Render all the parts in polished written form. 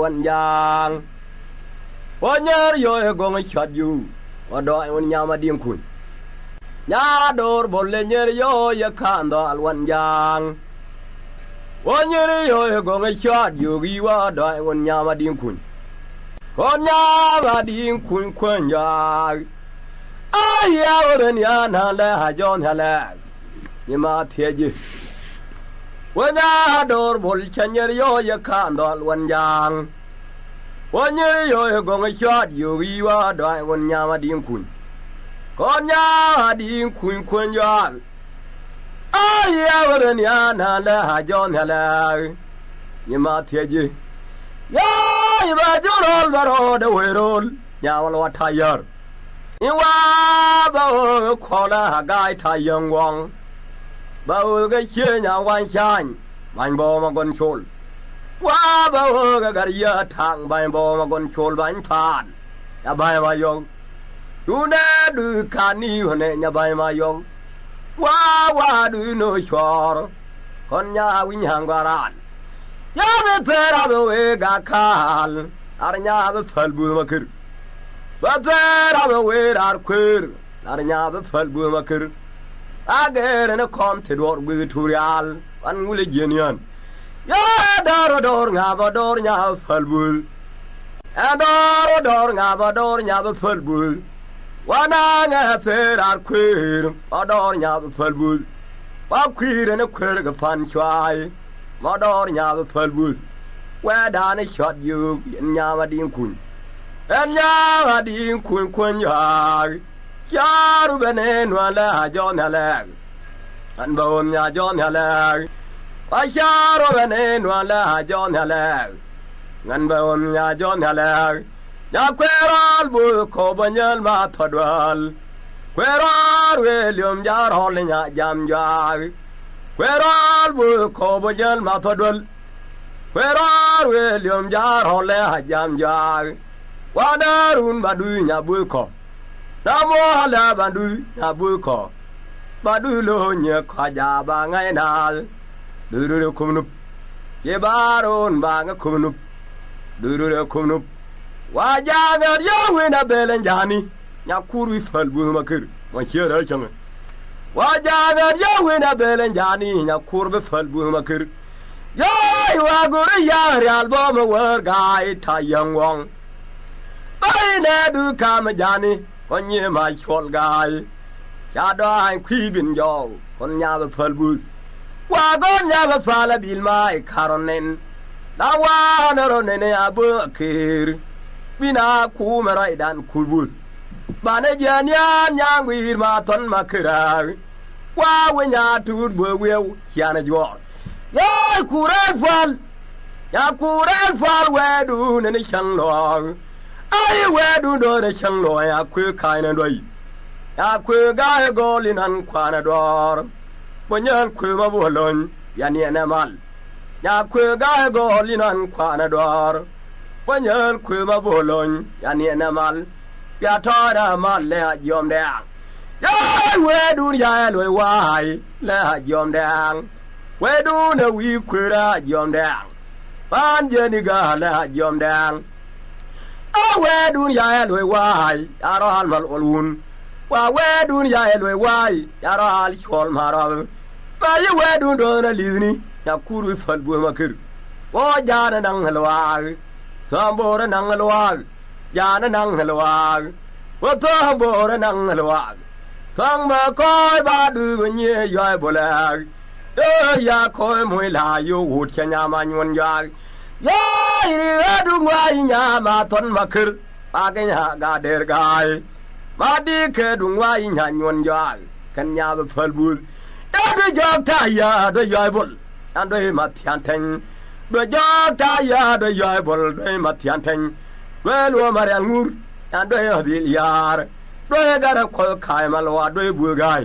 วันยังวันยารอยกงชัดอยู่ว่าดอยวันยามาดิมคุณยาโดรบนเลนยอยข้ามดอยวันยังวันยารยอยกงชัดอยู่กีว่าดอยวันยามาดิมคุณคนยามาดิมคุณควนยาอายาวันยานาเลหจอนฮะเลยมาเทียจีวันยาโดรบนชันยอยข้ามดอยวันยังวันยารยอยกงชัดอยู่กีว่าดอยวันยามาดิมคุณคนยาดิมคุณควนยาอายาวันยานาเลหจอนฮะเลยมาเทียจียายบาจูโรลบารอเดวโรลยาวลวัทายร์อิวาบ่ขอละกายทายังวังบ่กะเชื่อวันชันมันบ่มากอนโชลว่าบ่กะกะยะทางบ่บ่มากอนโชลวันผ่านอย่าบ่มายงดูนะดูคานีหนอย่าบ่มายงว่าดูโนชอร์คนยาวิญญาณกวารานยาเบเปราเบเวกาคาลอารญาเบฟัลบูมาคิรเบเปราเบเวรอาร์คิรอารญาเบฟัลบูมาคิรอาเกเรนคอมติดวอร์บูทูริอัลวันกุลเจเนียนยาดาร์ดอร์งาบดอร์ญาฟัลบูอาดาร์ดอร์งาบดอร์ญาเบฟัลบูวานางาเฟรอาร์คิรอาดอร์ญาเบฟัลบูวาคิรเนคิรกฟันชวายมาดอร์ญาเฟิลบูเวดานช็อตอยู่ญามาดิงคุณญามาดิงคุณควนยาจารุเบเนนวาลาจอนฮะเลอันบ่มญาจอนฮะเลอาชารุเบเนนวาลาจอนฮะเลงันบ่มญาจอนฮะเลยาเควรัลบุโคบัญญัลมาทดวัลเควรัลเวลิยมจารฮอลญาจามจาเวรัลบุโคบยันมาทดลเวรัลเวลิยมจารฮอลเลหจามจารวาดารุนบาดูญาบุโคนาโมฮลาบาดูญาบุโคบาดูโลญะขจาบาไงนาดูดูคุมนุเยบารุนบางคุมนุดูดูคุมนุวาจาเนยเวนะเบลนจานีญาคูรุฟัลบุมาคิรมันเชื่อได้จังว่าจาเนยเวนะเบลนจานีญาคูรเบฟัลบุมาคิรยายว่ากุริยาเรียลบ่มเวอร์กายทายังวังไปเนดูคามจานีคนเยมาชอลกายชาดายขีบินยาวคนญาเบฟัลบุว่าก้อนญาเบฟาลบิลมาคารอนเนนลาวานรอนเนนอาบุคิรบินาคูมไรดันคูบุบานเจญญาญางวีมาทนมาคราว่าวิญญาทูดบัวเวียวยานจวดยาคูเรนฟัลยาคูเรนฟัลเวดูเนนช่างลอยไอเวดูโดนช่างลอยอาคุยขายนั่นด้วยยาคุยกายกอลินันควานดอร์ปัญญาคุยมาบุหลนยานีเนมัลยาคุยกายกอลินันควานดอร์ปัญญาคุยมาบุหลนยานีเนมัลยาทอดามาเลยอมแดงยาเวดูยาลอยวายเลยอมแดงเวดูนวีคุยระยอมแดงปานเจนิกาเลยอมแดงเอาเวดูยาลอยวายยารอลมาลอุนว่าเวดูยาลอยวายยารอลชอลมาราไปเวดูโดนลีนี่ยาคูรุฟัลบุมาคิรว่าจานนังฮัลวาสามโบรนังฮัลวายานังฮัลวาว่าเธอโบรนังฮัลวาทั้งมาคอยบาดูเงียย่อยบุลากอยากคอยมวยลาอยู่หุดชะญามันวันยากยายเรือดุงวายญามาทนมาคิรปากญากาเดรกายมาดีแค่ดุงวายญาวันยากกันญาบฟัลบุด้วยจอกทายาด้วยย่อยบุลอันด้วยมาเทียนเทงด้วยจอกทายาด้วยย่อยบุลด้วยมาเทียนเทงด้วยลัวมาเรียนงูอันด้วยบิลยาร์ด้วยการขอขายมาลวาด้วยบัวกาย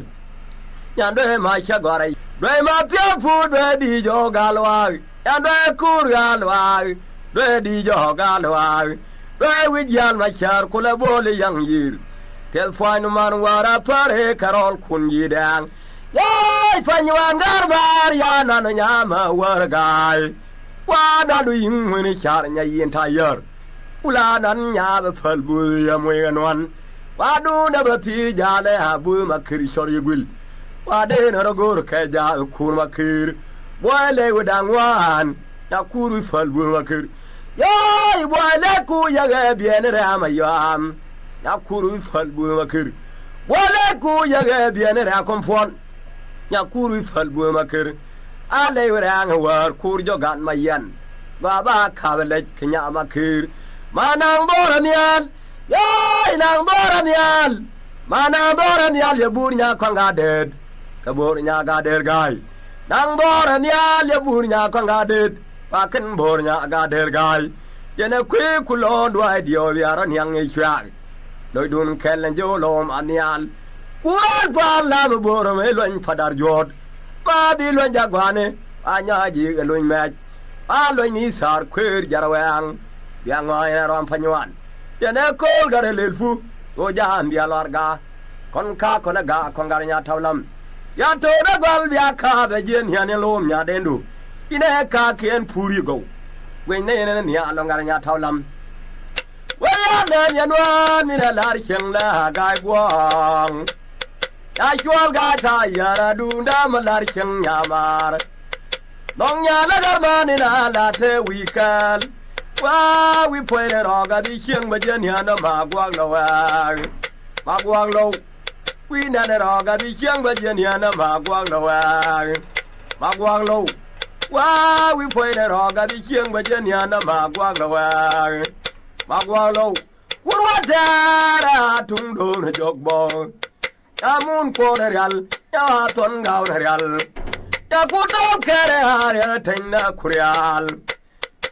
อันด้วยมาเชกวารีด้วยมาเปียฟูด้วยดีจอกาลวาอันด้วยคูรกาลวาด้วยดีจอกาลวาด้วยวิญญาณมาชาร์คุลโบลียังยีร์เทลฟานมันวาราพาร์เฮคารอลคุณยีแดงยายฟันวันการบาร์ยานันยามาวรกาย Qua đã đuôi người cha nhà yên thay giờ Ula nắn nhà bờ phật bùi mùi gần hoàn Qua đu đã bờ thi gia lê hà bùi mà khiri sori gul Qua đê nở gồ khe gia khuôn mà khir Bùi lê của đàng hoàn Nhà khuôn phật bùi mà khir Yai bùi lê ku ya ghê biển ra mà yam Nhà khuôn phật bùi mà khir Bùi lê ku ya ghê biển ra con phọn Nhà khuôn phật bùi mà khir A lê của đàng hoàn khuôn cho gạn mà yên Baba khá lệch nhà mà khir Mà nàng bó ra nian Yai nàng bó ra nian Mà nàng bó ra nian ya bùi nhà con gà đệt Ka bùi nhà gà đệt gai Nàng bó ra nian ya bùi nhà con gà đệt Và kinh bùi nhà gà đệt gai Yê nè quý ku lo đuôi điều vya ra nian nghi choạc Đôi đun khen lên dô lồm à nian Quán quan làm bùi ra mấy luân phá đar dột Ba đi luân gia quán Ba nhà dì cái luân mẹch Ba luân ní sar khuyết gia ra vang Bia ngồi nè rõm phá nhuan Yê nè kôl gà rê lêl phu Gô jàm bia lor gà Con khá con gà con gà nhà thao lâm Ya tô đá gwal bia khá bè dên hiền nè lôm nhà đen đủ Yê nè khá kien phu rì gâu Quên nè nè nhà lòng gà nhà thao lâm Quên nè nhà nuan Mì nè lár khiêng là gai quang Ya chual gai thá ya ra đun đá mà lár khiêng nhà mar Nông nhà là gà mà nè là thế wì kal Wow, we play it all. Got the young Virginia, no Magwaglo. Magwaglo. We not at all. Got the young Virginia, no Magwaglo. Magwaglo. Wow, we play it all. Got the young Virginia, no Magwaglo. Magwaglo. What was that? Tung doon a joke ball. Ya moon for the real. Ya ton down a real. Ya put on carry a tender Koreal.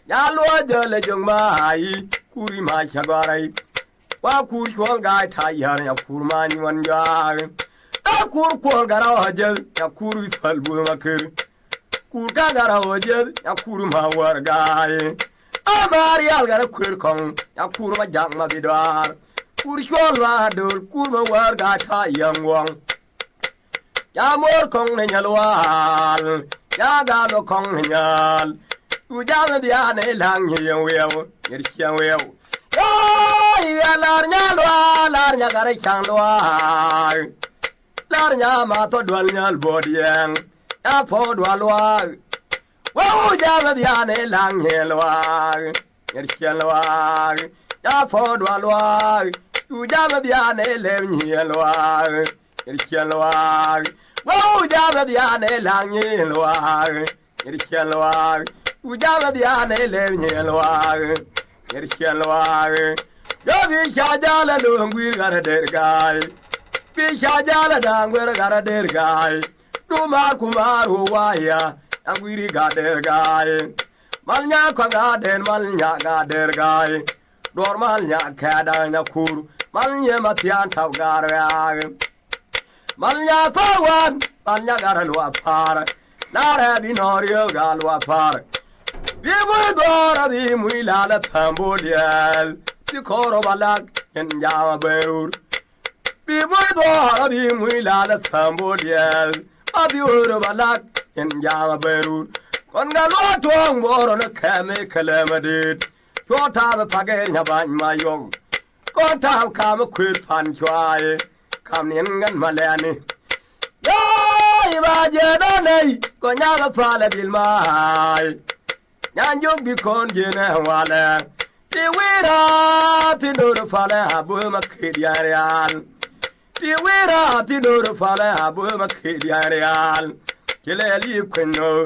Ya lua giờ là dùng mai kuri mai chagarai wa kur chuang gai thai ya ya kur ma nyuan ya ta kur ko gara hajel ya kur fal bu makir kur ka gara hajel ya kur ma war gai amari al gara kur kong ya kur ma jang ma bidar kur chuang wa dul kur ma war ga thai yang wang ya mor kong ne nyalwal ya ga lo kong ne nyal Tu jangan dia ne lang yang weo, yang weo. Ya larnya garai chang loa, larnya mato dualnya bodiang, ya po dual loa. Wow jangan dia ne lang yang loa, yang loa, ya po dual loa. Tu jangan dia ne lem yang loa, yang loa. Wow jangan dia ne lang yang loa, yang loa. Ujala dia ne lem nyelwar yerchelwar yo bi shajala lungwi gara dergai bi shajala dangwer gara dergai tuma kumaru waya angwiri ga dergai malnya kwanga den malnya ga dergai normal nya kada nya kur malnya matian taw gara malnya pawan malnya gara lwa par nara bi norio ga lwa par Bimu dora bimu ilala tambolial Tikoro balak en jama berur Bimu dora bimu ilala tambolial Abiuru balak en jama berur Kon galwa tuang boro na kame kalamadit Chota ba pagel nyabany mayong Kon taw kama kwit pan chwae Kam niengan malani Yai ba jedonay Kon nyaga pala bilmay Nyan yung bikon jina wala Tiwira tinuru fala abu makidiyarial Tiwira tinuru fala abu makidiyarial Kileli kweno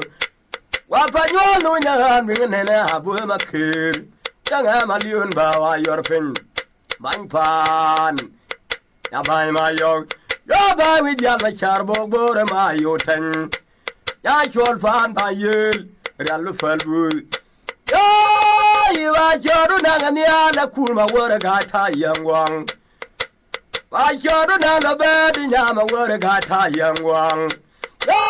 Wapanyonu nyan mingne abu makir Janga maliyun bawa yorpin Banypan Yabay mayog Yabay widyal macharbog bore mayotan Yachol fan bayil Rialu falbu Yo iwa choru nanga niala kulma wara gata yangwang Wa choru nanga bedi nyama wara gata yangwang Yo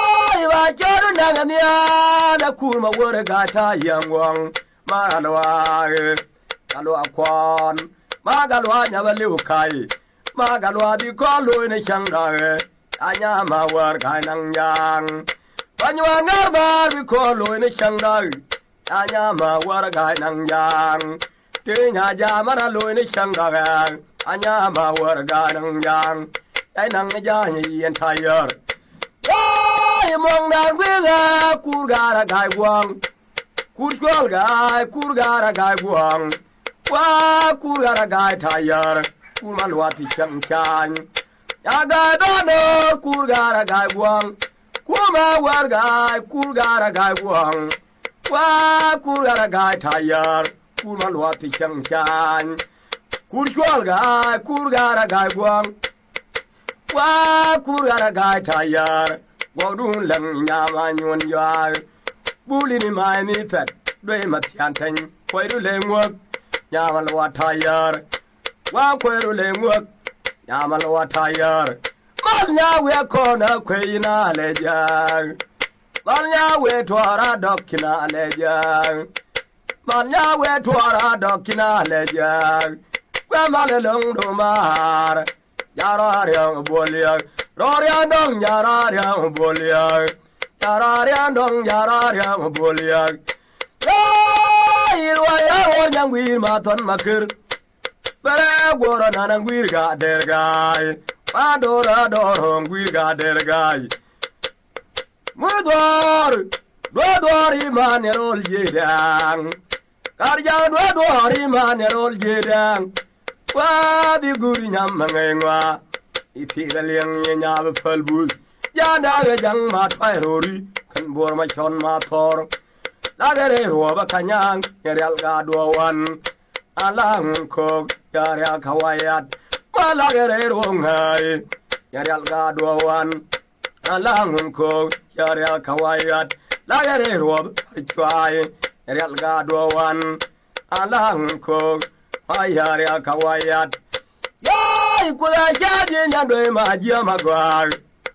iwa choru nanga niala kulma wara gata yangwang Magalwa Galwa kwan Magalwa nyabali ukai Magalwa bikolo ina shangare Anyama war kai nang yang Panywa ngarbar bikolo ina shangare anya ma war ga nang yang te nya ja ma na loi ni chang ga ga anya ma war ga nang yang ai nang ja ni yen thai yer ai mong na gwe ga kur ga ra ga wang kur gol ga kur ga ra ga wang wa kur ga ra ga thai yer kur ma lwa ti chang chang ya ga do no kur ga ra ga wang kuma war ga kur ga ra ga wang wa kur ga ra ga thai yer kur ma lwa ti chang chang kur gol ga kur ga ra ga wang wa kur ga ra ga thai yer wa du lang nya ma nyon ya bu li ni mai ni tat doi ma tian thanh khoi du le ngok nya ma lwa thai yer wa khoi du le ngok nya ma lwa thai yer man nya we ko na khoi na le jang man nya we thwa ra dok kina le jang man nya we thwa ra dok kina le jang kwa ma le long do mar ya ra ryang bo liang ro ryang dong ya ra ryang bo liang ya ra ryang dong ya ra ryang bo liang ai wa ya wo nyang wi ma ton ma kir bare go ra na nang wi ga der gai pa do ra do hong wi ga der gai mu do ri ma ne rol je dang kar ya do ri ma ne rol je dang wa di guri nyam ma ngai ngwa iti ga liang nya ba phal bu ya da ga jang ma thai ro ri kan bor ma chon ma thor la ga re ro ba kanyang ya real ga do wan alang ko ya ya khawayat ma la ga re ro ngai ya real ga do wan alang ko ya ya khawayat la ga re ro chwai ya real ga do wan alang ko ai ya ya khawayat yai ku la ja je nya doi ma ji ma gwa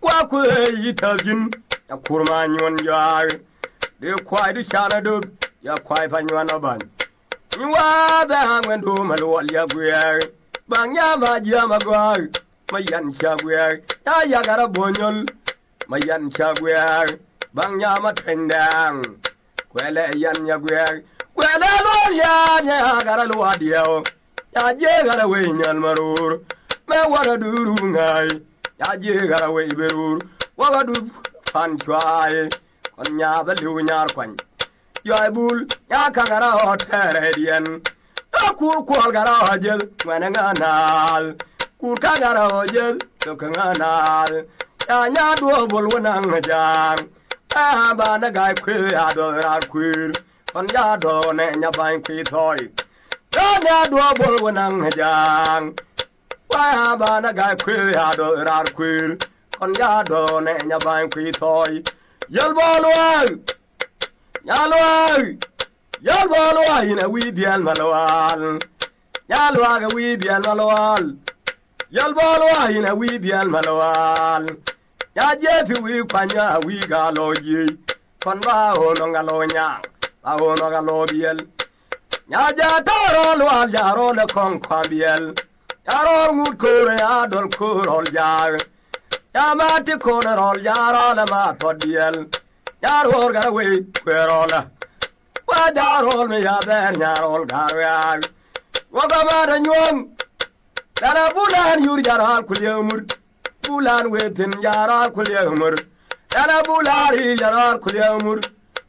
kwa ku yi ta jin ya kurma nyon ya de kwai du sha na du ya kwai fa nyon na ban ni wa ba hang wen du ma lo ya gwe bang ya ma ji ma gwa ma yan sha gwe ta ya ga ra bo nyol ma yan sha gwe bang ya ma ten dang kwe le yan ya gwe kwe le lo ya nya ga ra lo wa dio ya je ga ra we nyal marur me wa ra du ru ngai ya je ga ra we berur wa ga du fan chwai kon nya ba lu nyar kwan yo ai bul ya ka ga ra ho tere dien ta kur kwal ga ra ho jel ma na nga nal kur ka ga ra ho jel to ka nga nal ya nya du bol wa nang jang a ba na ga kwe ya do ra kwir kon ya do ne nya ban kwi thoi ya nya du bol wa nang jang wa ba na ga kwe ya do ra kwir kon ya do ne nya ban kwi thoi yel bol wa yal bol wa ina wi bial malwal yal wa ga wi bial malwal yal bol wa ina wi bial malwal ya je fi wi kwanya wi ga lo ji kon ba ho no ga lo nya ba ho no ga lo biel ya ja to ro lo ya ro le kon kwa biel ya ro ngut ko ya dol ko ro ya ya ma ti ko ro ya ro le ma to biel ya ro ga we kwe ro la wa da ro me ya ber nya ro ga ya wa ga ma da nyom dara bulan yur ya ra kul yumur bulan we tin ya ra kul yumur dara bulari ya ra kul yumur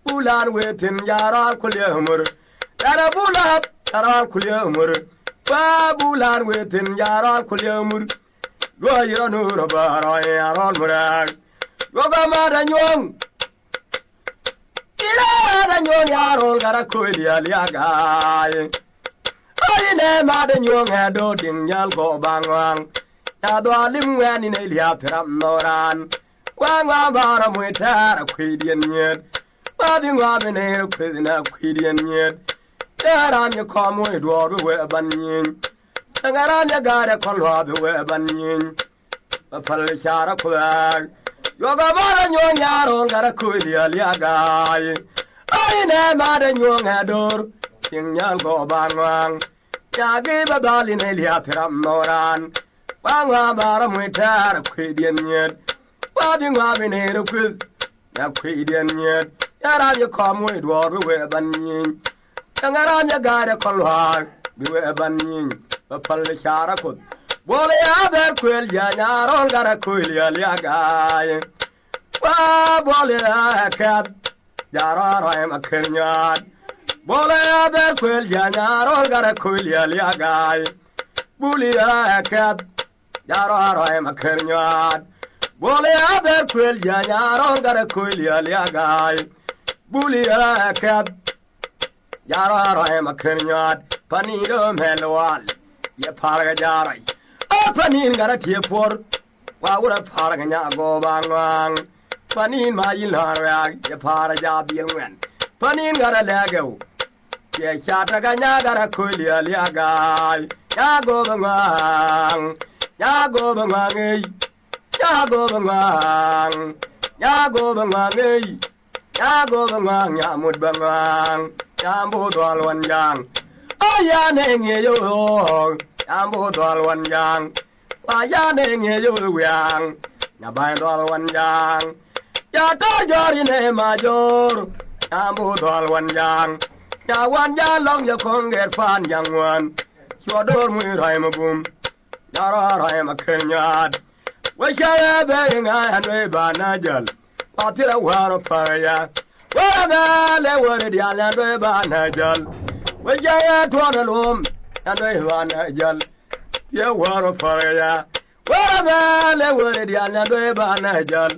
bulan we tin ya ra kul yumur dara bulan ya ra kul yumur wa bulan we tin ya ra kul yumur go ya no ro ba ra ya ro murag wa ga ma da nyom ila da nyon ya ro ga ra ko ya gai ai ne ma da nyon ha do ding yal go bang wang ya do lim wa ni ne lia thram no ran wa nga ba ra mu ta ra kwi dien nyet ba ding wa be ne ro kwi na kwi dien nyet ya ra mi ko mu do ro we ban yin nga ra ne ga ra ko lo be we ban yin ba phal sha ra ko yo ga ba ra nyon ya ro ga ra ko ya gai ai ne ma da nyon ha dor ding yal go bang wang ya ge ba ba li ne lia thram no ran wa nga ba ra mu ta ra kwi dien nyet ba ding wa be ne ro kwi na kwi dien nyet Yara you come with war with banning. Tangara Yagara Colhar, beware banning, a Palishara could. Wally other quill Yana, got a quill Yagai. Wally a cat, Yara, I am a Kenyan. Wally other quill Yana, got a quill Yagai. Bully a cat, Yara, I am a Kenyan. Wally other quill Yana, got a quill Yagai. Bully a cat, Yara, I am a Kenyan. Panido Melwal, ye Paragari. Panin got a tear for why would a paragana go bang? Panin my ilharag, the parajabian. Panin got a lego. Ye Chatagana got a coolio liagai. Yago bang, Yago bang, Yago bang, Yago bang, Yago bang, Yamud bang, Yambo doll one young. Oh, ya name you. Ambo doll one young. Why ya name you young? Ya buy doll one young. Ya told your name, Major. Ambo doll one young. Ya one young long you can't get fun, young one. Your door with I'm a boom. Yara, I am a Kenyan. Wish I had begging I had way by Nigel. I'll tell a war of fire. Well, I would the island way by Nigel. Wish I had one alone. And I want a jal. You were a fire. Well, I would the island way by Nigel.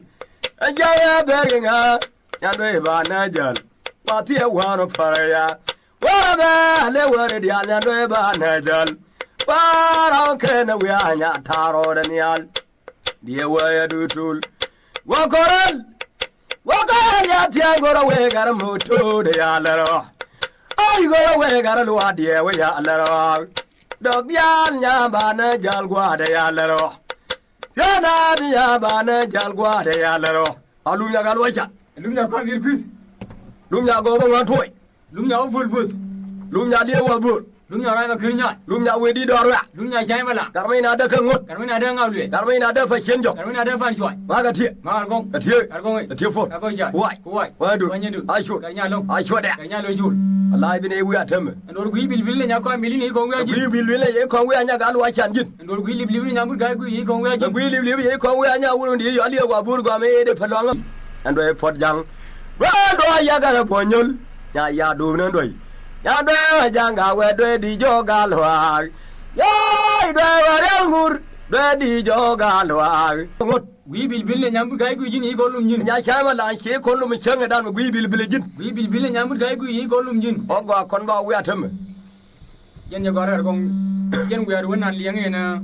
And Jaya begging her. And way by Nigel. What you want a fire. Well, I would the island way by Nigel. But how can we are not taro than yal? Dear way I do tool. Walk on! Walk on! Ya go away, got a mood to the yalero. Oh, you go away, got a loa, dear, we are lero. Dog yan yabana jalgua de yalero. Yana yabana jalgua de yalero. Alumia galwaja. Lumia come here, Chris. Lumia go on toy. Lumia full bus. Lumia dear wabur. Lumia Rama Kenya. Lumia we did or Lumia Jamala. Carmina de Kangut. Carmina de Gauli. Carmina de Fashenjo. Carmina de Fanshoi. Magati. Margon. A tear. Argon. A tear for. Agoja. Why? Why? Why do? When you do? I should. Kanyalo. I should. Kanyalo Jul. Alive in a way at him. And or we will villain Yako Milini Conway. We will really a conway and Yagalu Chanjin. And or we live in Yamu Gagu Conway. The we live a conway and Yawu, the Ali Waburga made a Palong. And we put young. Well, do I Yaga Ponyon? Ya do no way. Yada Janga, where do the Jogalwag? Yay, Dragamur, ready Jogalwag. We will villain Yamu Gagu Jin Golum. Yashamala, she called him a down, we will village. We will villain Yamu Gagu Golum Jin. Oga Congo, we at him. Jen Yagara Gong. Jen we are one and young in a.